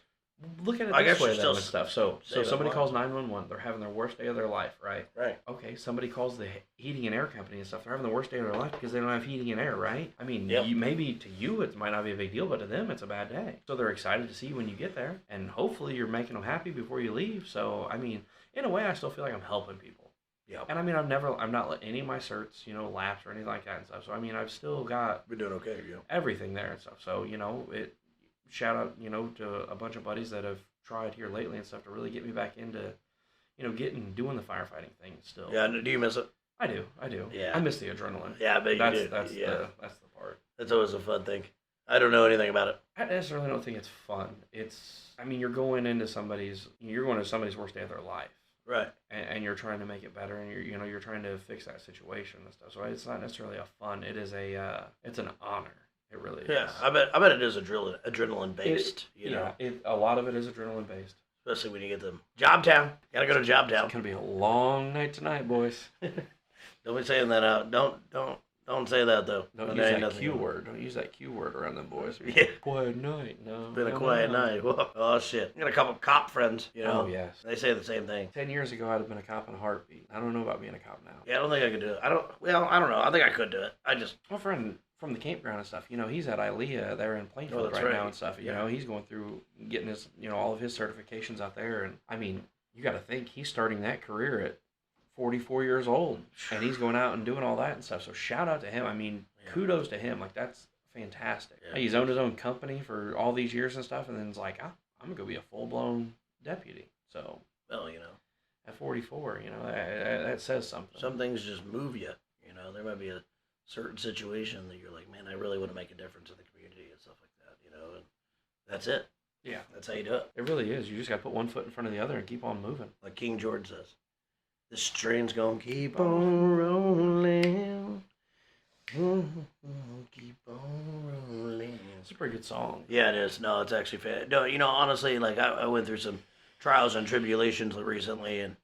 look at it I this guess way you're then still with stuff. So saving somebody lives. calls 911. They're having their worst day of their life, right? Right. Okay, somebody calls the heating and air company and stuff. They're having the worst day of their life because they don't have heating and air, right? I mean, Yep. maybe to you it might not be a big deal, but to them it's a bad day. So they're excited to see you when you get there, and hopefully you're making them happy before you leave. So, I mean, in a way, I still feel like I'm helping people. Yeah. And I mean, I'm not let any of my certs, lapse or anything like that and stuff. So, I mean, I've still got We're doing okay, everything there and stuff. So, shout out, to a bunch of buddies that have tried here lately and stuff to really get me back into, doing the firefighting thing still. Yeah, do you miss it? I do. Yeah. I miss the adrenaline. Yeah, I bet you do. That's Yeah. that's the part. That's always a fun thing. I don't know anything about it. I necessarily don't think it's fun. You're going to somebody's worst day of their life. Right. And you're trying to make it better, and you're trying to fix that situation and stuff. So it's not necessarily a fun. It is it's an honor. It really is. Yeah, I bet it is adrenaline based. A lot of it is adrenaline based. Especially when you get them. Jobtown. Gotta go to Jobtown. It's gonna be a long night tonight, boys. Don't be saying that out. Don't say that though. Don't There use ain't that nothing Q in it. word. Don't use that Q word around them boys. Yeah. Quiet night. No. Been a no, quiet no. night. Whoa. Oh shit. I got a couple cop friends. Oh yes. They say the same thing. 10 years ago, I'd have been a cop in a heartbeat. I don't know about being a cop now. Yeah, I don't think I could do it. I don't know. I think I could do it. My friend from the campground and stuff, he's at ILEA there in Plainfield that's right right. now and stuff. He's going through getting his, all of his certifications out there. And I mean, you got to think he's starting that career at 44 years old, and he's going out and doing all that and stuff. So shout out to him. I mean, kudos to him. Like, that's fantastic. Yeah. He's owned his own company for all these years and stuff, and then it's like, I'm gonna go be a full blown deputy. So, well, at 44, that says something. some things just move you. There might be a certain situation that you're like, man, I really want to make a difference in the community and stuff like that. And that's it. Yeah, That's how you do it. it really is. You just got to put one foot in front of the other and keep on moving. Like King George says, this train's gonna keep on rolling. Keep on rolling. It's a pretty good song. Yeah, it is. No, it's actually fan. No, honestly, like I went through some trials and tribulations recently, and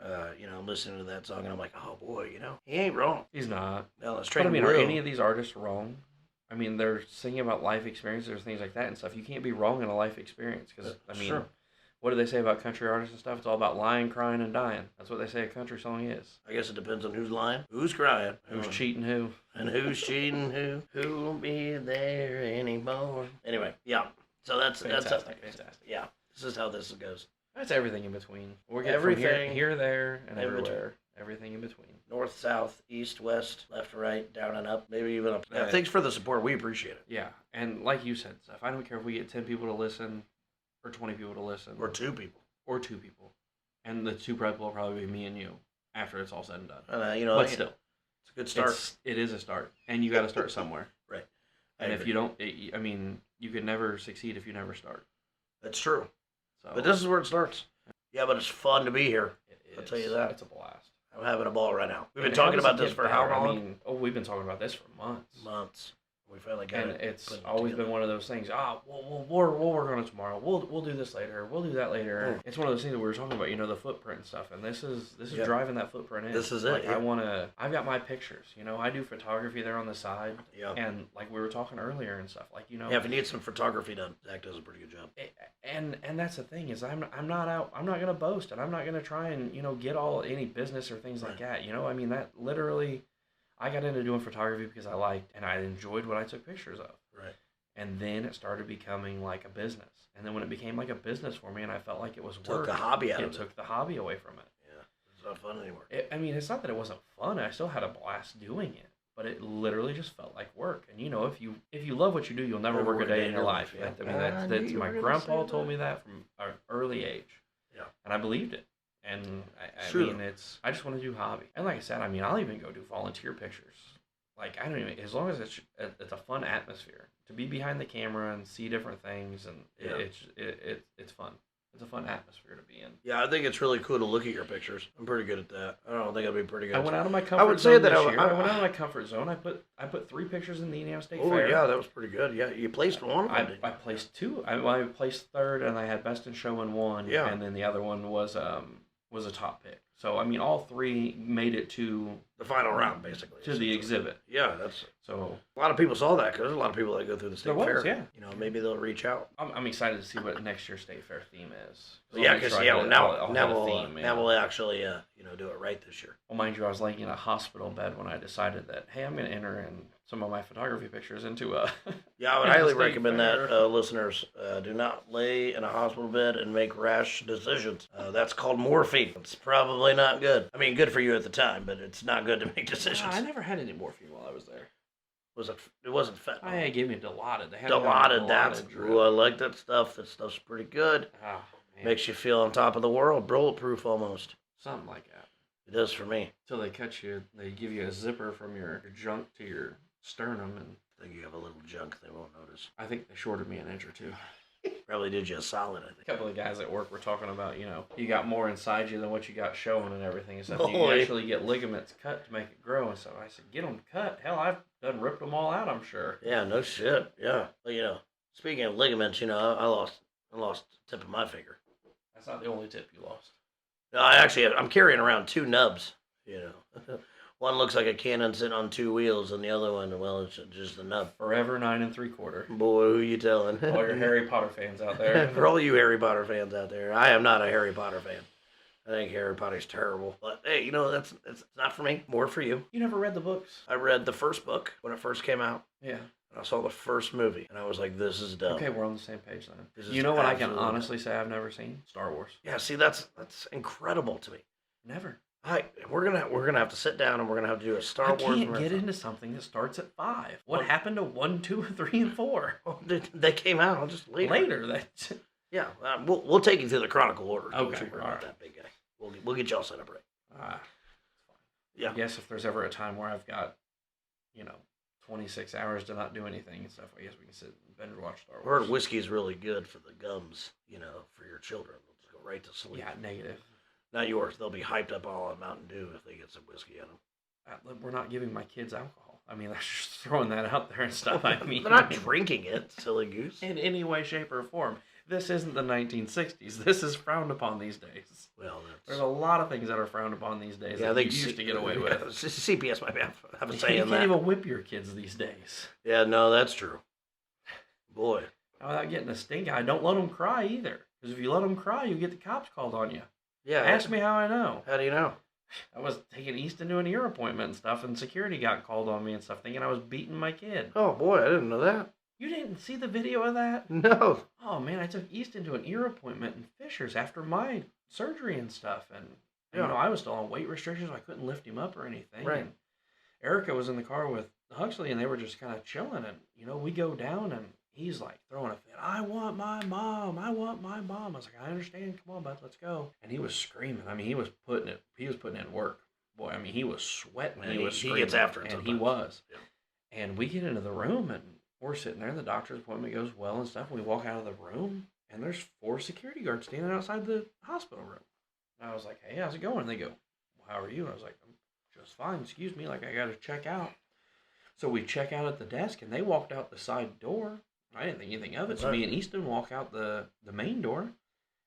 I'm listening to that song, and I'm like, oh boy, he ain't wrong. He's not. No, let's But train. I mean, are any of these artists wrong? I mean, they're singing about life experiences or things like that and stuff. You can't be wrong in a life experience because, I mean, Sure. what do they say about country artists and stuff? It's all about lying, crying, and dying. That's what they say a country song is. I guess it depends on who's lying, who's crying, Who's cheating who? and who's cheating who won't be there anymore. Anyway, yeah. So that's Fantastic. yeah. This is how this goes. That's everything in between. We're getting Everything from here, there, and in between. everywhere. Everything in between. North, south, east, west, left, right, down and up, maybe even up. Yeah. Thanks for the support. We appreciate it. Yeah, and like you said, Steph, I don't care if we get 10 people to listen or 20 people to listen. Or two people. Or 2 people. And the 2 people will probably be me and you after it's all said and done. But still. It's a good start. It is a start. And you got to start somewhere. Right. And if you don't, you could never succeed if you never start. That's true. So, But this is where it starts. Yeah, but it's fun to be here. I'll is. tell you that. It's a blast. I'm having a ball right now. We've been And talking how does about it this get for better? how long? we've been talking about this for months. Months. We finally got And it. it's put it always together. been one of those things. We'll work on it tomorrow. We'll do this later. We'll do that later. Mm. It's one of those things that we were talking about. The footprint and stuff. And this is Yeah. driving that footprint in. This is it, Like yeah. I've got my pictures. I do photography there on the side. Yeah. And like we were talking earlier and stuff. Like Yeah, if you need some photography done, Zach does a pretty good job. And that's the thing is I'm not gonna boast, and I'm not gonna try and get any business or things like that. I mean, that literally, I got into doing photography because I liked and I enjoyed what I took pictures of. Right. And then it started becoming like a business. And then when it became like a business for me, and I felt like it was Took work, the hobby out it of it. took the hobby away from it. Yeah, it's not fun anymore. I mean, it's not that it wasn't fun. I still had a blast doing it, but it literally just felt like work. And if you love what you do, you'll never work a day in your life. Yeah. I mean, that's my grandpa told me that from an early age. Yeah. And I believed it. And I Sure. mean, I just want to do hobby. And like I said, I mean, I'll even go do volunteer pictures. Like, I don't even, as long as it's a fun atmosphere to be behind the camera and see different things, and it's fun. It's a fun atmosphere to be in. Yeah, I think it's really cool to look at your pictures. I'm pretty good at that. I don't think I'd be pretty good. I went out of my comfort I would zone say that this I- year. I- I went out of my comfort zone. I put 3 pictures in the Indiana State Oh Fair. yeah, that was pretty good. Yeah, you placed one of them. I didn't you? placed 2. I placed 3rd, and I had best in show in 1. Yeah. And then the other one was a top pick. So I mean, all 3 made it to The final round, basically. to the exhibit. Yeah, that's So a lot of people saw that because there's a lot of people that go through the state There was, fair. yeah. Maybe they'll reach out. I'm excited to see what next year's State Fair theme is. I'll Yeah, make because sure I hit it. now I'll now hit a we'll theme, now we'll actually do it right this year. Well, mind you, I was laying in a hospital bed when I decided that, hey, I'm going to enter in some of my photography pictures into a. Yeah, I would in the highly state recommend fair. that, listeners. Do not lay in a hospital bed and make rash decisions. That's called morphine. It's probably not good. I mean, good for you at the time, but it's not good to make decisions. I never had any morphine while I was there. It wasn't fentanyl. I gave me Dilaudid. They had it on Dilaudid, that's drip. ooh, I like that stuff. That stuff's pretty good. Oh, man. Makes you feel on top of the world, bulletproof almost. Something like that. It does for me. Until they cut you, they give you a zipper from your junk to your sternum, and I think you have a little junk they won't notice. I think they shorted me an inch or 2. Probably did you a solid, I think. A couple of guys at work were talking about, you got more inside you than what you got showing and everything and stuff. You Boy. can actually get ligaments cut to make it grow and stuff. I said, get them cut. Hell, I've done ripped them all out, I'm sure. Yeah, no shit. Yeah. Well, speaking of ligaments, I lost the tip of my finger. That's not the only tip you lost. No, I'm carrying around 2 nubs, One looks like a cannon sitting on 2 wheels, and the other one, well, it's just a nub. Forever 9 3/4. Boy, who you telling? All your Harry Potter fans out there. For all you Harry Potter fans out there, I am not a Harry Potter fan. I think Harry Potter's terrible. But hey, that's not for me. More for you. You never read the books? I read the first book when it first came out. Yeah. And I saw the first movie, and I was like, "This is dumb." Okay, we're on the same page then. This is You know what I can absolutely- honestly say I've never seen? Star Wars. Yeah, see, that's incredible to me. Never. We're gonna have to sit down and we're gonna have to do a Star I Wars can't marathon. get into something that starts at 5. What Well- happened to 1, 2, 3, and 4? Oh, they came out just later. That. Yeah, we'll take you through the chronicle order. Don't Okay, you worry all about right. that, big guy. We'll get y'all set up right. Yeah. I guess if there's ever a time where I've got, 26 hours to not do anything and stuff, I guess we can sit and binge watch Star I Wars. heard whiskey is really good for the gums. For your children. They'll just go right to sleep. Yeah, negative. Not yours. They'll be hyped up all on Mountain Dew if they get some whiskey in them. We're not giving my kids alcohol. I mean, that's just throwing that out there and stuff. I mean, They're not drinking it, silly goose. in any way, shape, or form. This isn't the 1960s. This is frowned upon these days. Well, There's a lot of things that are frowned upon these days that you used to get away with. CPS might have a say You in can't that. even whip your kids these days. Yeah, no, that's true. Boy. Without getting a stink eye, don't let them cry either. Because if you let them cry, you get the cops called on you. Yeah. Ask me how I know. How do you know? I was taking Easton to an ear appointment and stuff, and security got called on me and stuff, thinking I was beating my kid. Oh, boy, I didn't know that. You didn't see the video of that? No. Oh, man, I took Easton to an ear appointment in Fishers after my surgery and stuff. And, I was still on weight restrictions, so I couldn't lift him up or anything. Right. And Erica was in the car with Huxley, and they were just kind of chilling. And, we go down, and he's like throwing a fit. I want my mom. I want my mom. I was like, I understand. Come on, bud, let's go. And he was screaming. I mean, he was putting in work. Boy, I mean, he was sweating. Man, he was he screaming. gets after it and he sometimes. was. Yeah. And we get into the room, and we're sitting there. The doctor's appointment goes well and stuff. And we walk out of the room, and there's 4 security guards standing outside the hospital room. And I was like, hey, how's it going? And they go, well, how are you? And I was like, I'm just fine. Excuse me. Like, I got to check out. So we check out at the desk, and they walked out the side door. I didn't think anything of it. So me and Easton walk out the main door,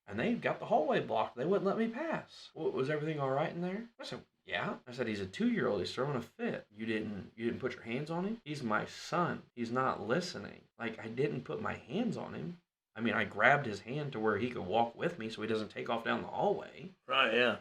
and they got the hallway blocked. They wouldn't let me pass. Was everything all right in there? I said, yeah. I said, he's a 2-year-old. He's throwing a fit. You didn't put your hands on him? He's my son. He's not listening. Like, I didn't put my hands on him. I mean, I grabbed his hand to where he could walk with me so he doesn't take off down the hallway. Right, yeah.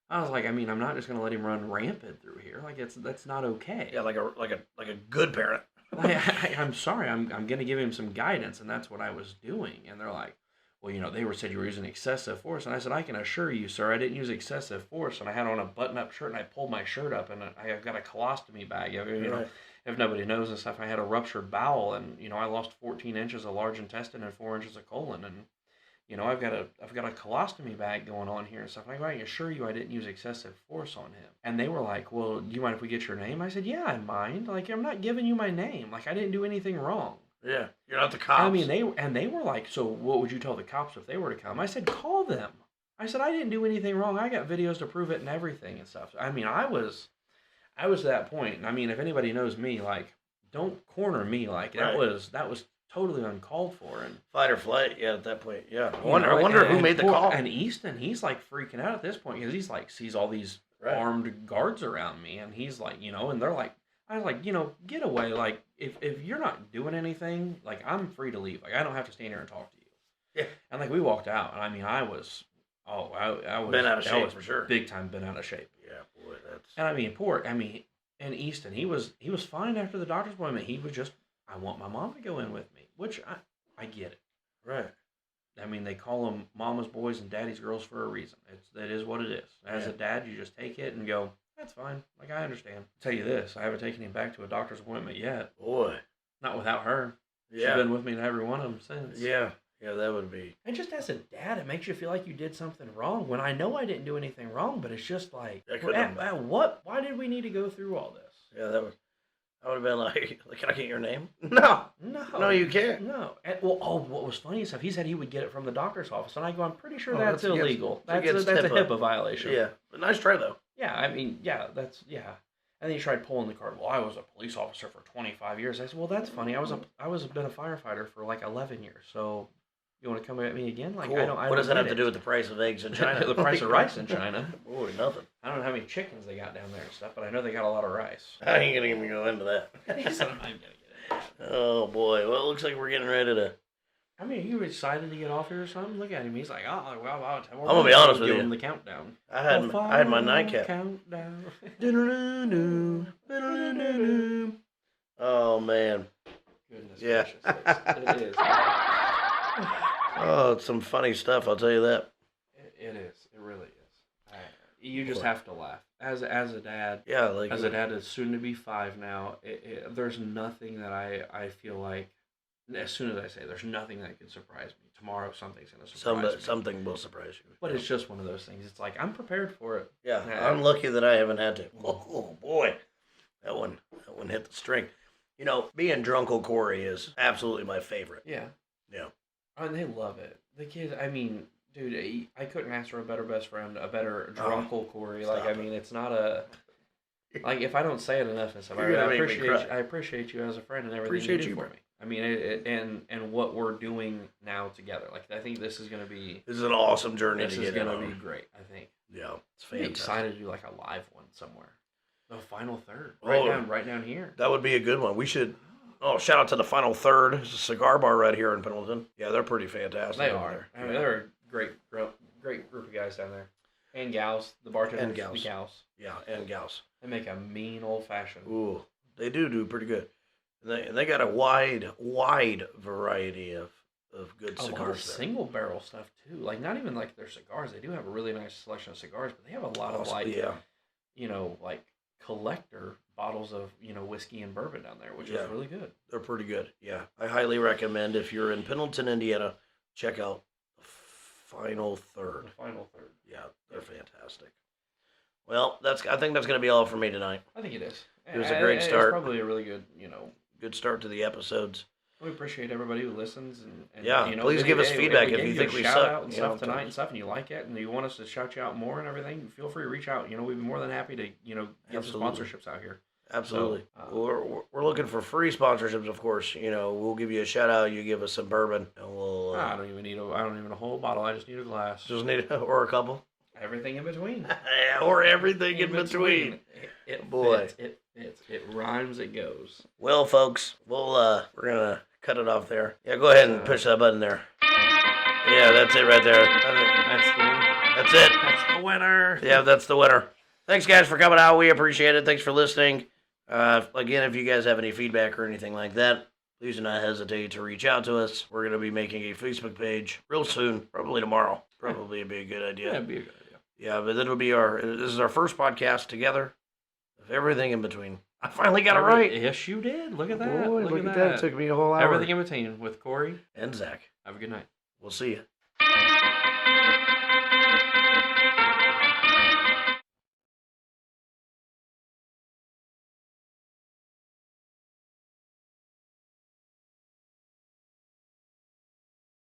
I was like, I mean, I'm not just going to let him run rampant through here. Like, that's not okay. Yeah, like a good parent. I'm sorry. I'm going to give him some guidance, and that's what I was doing. And they're like, well, you know, they said you were using excessive force. And I said, I can assure you, sir, I didn't use excessive force. And I had on a button-up shirt, and I pulled my shirt up, and I've got a colostomy bag. You know, if nobody knows and stuff, I had a ruptured bowel, and, you know, I lost 14 inches of large intestine and 4 inches of colon. And, you know, I've got a colostomy bag going on here and stuff. And I can assure you I didn't use excessive force on him. And they were like, well, do you mind if we get your name? I said, yeah, I mind. Like, I'm not giving you my name. Like, I didn't do anything wrong. Yeah, you're not the cops. I mean, they were like, so what would you tell the cops if they were to come? I said, call them. I said, I didn't do anything wrong. I got videos to prove it and everything and stuff. I mean, I was at that point. And I mean, if anybody knows me, like, don't corner me. Like, that was totally uncalled for. And fight or flight, yeah, at that point, yeah. I wonder who made the call. And Easton, he's like freaking out at this point because he's like sees all these armed guards around me, and he's like, you know, and they're like, I was like, you know, get away. Like, if you're not doing anything, like, I'm free to leave. Like, I don't have to stand here and talk to you. Yeah. And like, we walked out, and I mean, I was been out of shape for sure. Big time been out of shape. Yeah, boy, that's. And I mean, and Easton, he was fine after the doctor's appointment. He was just, I want my mom to go in with me, which I get it. Right. I mean, they call them mama's boys and daddy's girls for a reason. That is what it is. As a dad, you just take it and go, that's fine. Like, I understand. I'll tell you this, I haven't taken him back to a doctor's appointment yet. Boy. Not without her. Yeah. She's been with me in every one of them since. Yeah. Yeah, that would be. And just as a dad, it makes you feel like you did something wrong when I know I didn't do anything wrong, but it's just like, what? Why did we need to go through all this? Yeah, I would have been like, can I get your name? No. No, you can't. No. And, what was funny is he said he would get it from the doctor's office, and I go, I'm pretty sure that's illegal. That's a HIPAA violation. Yeah, but nice try, though. Yeah, I mean, yeah. And then he tried pulling the card. Well, I was a police officer for 25 years. I said, well, that's funny. I was been a firefighter for like 11 years. So you want to come at me again? Like, cool. What does that have to do with the price of eggs in China? The price of rice in China. Boy, nothing. I don't know how many chickens they got down there and stuff, but I know they got a lot of rice. I ain't gonna even go into that. He said, I'm gonna get it. Oh boy. Well, it looks like we're getting ready to. I mean, are you excited to get off here or something? Look at him. He's like, oh, well, I'm gonna be honest with you. Give him the countdown. I had my nightcap. Countdown. Oh man. Goodness gracious. It is. Oh, it's some funny stuff. I'll tell you that. It is. It really is. You just have to laugh as a dad. Yeah, like as a dad that's soon to be 5 now. There's nothing that I feel like. As soon as I say, there's nothing that can surprise me. Tomorrow, something's going to surprise me. Something will surprise you. But it's just one of those things. It's like, I'm prepared for it. Yeah, I'm lucky that I haven't had to. Oh, boy. That one hit the string. You know, being Drunkle Corey is absolutely my favorite. Yeah. Yeah. And they love it. The kids, I mean, dude, I couldn't ask for a better best friend, a better Drunkle Corey. Like, I mean, it's not a... Like, if I don't say it enough and stuff, I appreciate you as a friend and everything you do for me. I mean, and what we're doing now together. Like, I think this is going to be... This is an awesome journey to get This is going to be great, I think. Yeah, it's fantastic. I'm excited to do, like, a live one somewhere. The Final Third. Right down here. That would be a good one. We should... Oh, shout out to the Final Third. It's a cigar bar right here in Pendleton. Yeah, they're pretty fantastic. They are. I mean, they're a great group of guys down there. And gals. The bartenders. And gals. The gals. Yeah, and gals. They make a mean old-fashioned. Ooh, they do pretty good. They got a wide variety of good cigars. A lot of single barrel stuff too. Like, not even like their cigars. They do have a really nice selection of cigars, but they have a lot of like collector bottles of whiskey and bourbon down there, which is really good. They're pretty good. Yeah, I highly recommend if you're in Pendleton, Indiana, check out the Final Third. The Final Third. Yeah, they're fantastic. Well, I think that's going to be all for me tonight. I think it is. It was a great start. It's probably a really good, good start to the episodes. We appreciate everybody who listens and please give us feedback if you think we suck out and stuff tonight and stuff, and you like it, and you want us to shout you out more and everything. Feel free to reach out. We'd be more than happy to get some sponsorships out here. Absolutely. So, We're looking for free sponsorships, of course. You know, we'll give you a shout out. You give us some bourbon, and we'll. I don't even need a whole bottle. I just need a glass. Just need or a couple. Everything in between. Or everything in between. It Boy. fits. It fits. It rhymes. It goes. Well, folks, we're gonna cut it off there. Yeah, go ahead and push that button there. Yeah, that's it right there. That's the winner. That's it. That's the winner. Yeah, that's the winner. Thanks, guys, for coming out. We appreciate it. Thanks for listening. Again, if you guys have any feedback or anything like that, please do not hesitate to reach out to us. We're going to be making a Facebook page real soon, probably tomorrow. Probably be a good idea. Yeah, it'd be a good idea. Yeah, but this is our first podcast together of everything in between. I finally got it right. Yes, you did. Look at that. Boy, look at that. It took me a whole hour. Everything in between with Corey and Zach. Have a good night. We'll see you.